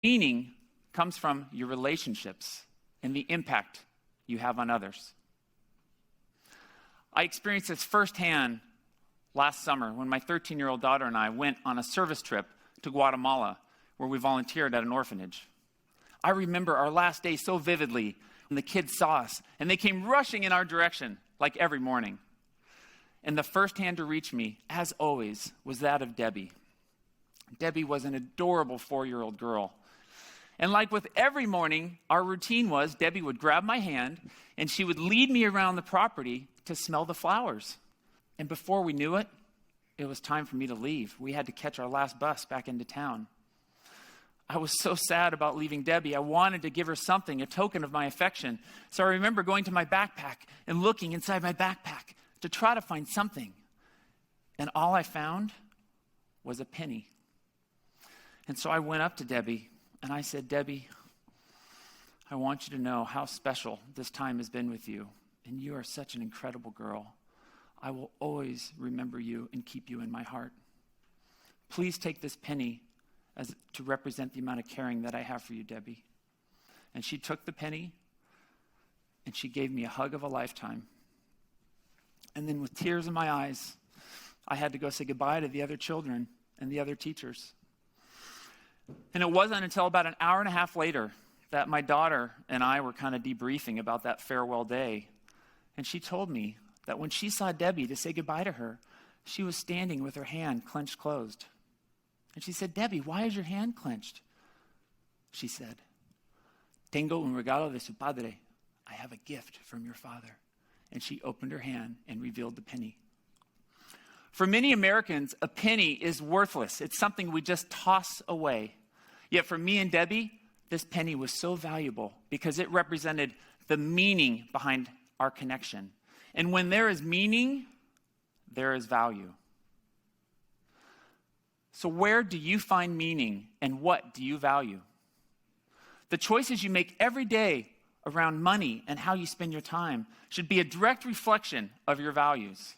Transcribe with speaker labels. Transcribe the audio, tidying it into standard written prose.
Speaker 1: Meaning comes from your relationships and the impact you have on others. I experienced this firsthand last summer when my 13-year-old daughter and I went on a service trip to Guatemala, where we volunteered at an orphanage. I remember our last day so vividly when the kids saw us, and they came rushing in our direction, like every morning. And the first hand to reach me, as always, was that of Debbie. Debbie was an adorable 4-year-old girl. And like with every morning, our routine was Debbie would grab my hand, and she would lead me around the property to smell the flowers. And before we knew it, it was time for me to leave. We had to catch our last bus back into town. I was so sad about leaving Debbie. I wanted to give her something, a token of my affection. So I remember going to my backpack and looking inside my backpack to try to find something. And all I found was a penny. And so I went up to Debbie and I said, Debbie, I want you to know how special this time has been with you. And you are such an incredible girl. I will always remember you and keep you in my heart. Please take this penny as to represent the amount of caring that I have for you, Debbie. And she took the penny and she gave me a hug of a lifetime. And then with tears in my eyes, I had to go say goodbye to the other children and the other teachers. And it wasn't until about an hour and a half later that my daughter and I were kind of debriefing about that farewell day. And she told me that when she saw Debbie to say goodbye to her, she was standing with her hand clenched closed. And she said, Debbie, why is your hand clenched? She said, Tengo un regalo de su padre. I have a gift from your father. And she opened her hand and revealed the penny. For many Americans, a penny is worthless. It's something we just toss away. Yet for me and Debbie, this penny was so valuable because it represented the meaning behind our connection. And when there is meaning, there is value. So where do you find meaning and what do you value? The choices you make every day around money and how you spend your time should be a direct reflection of your values.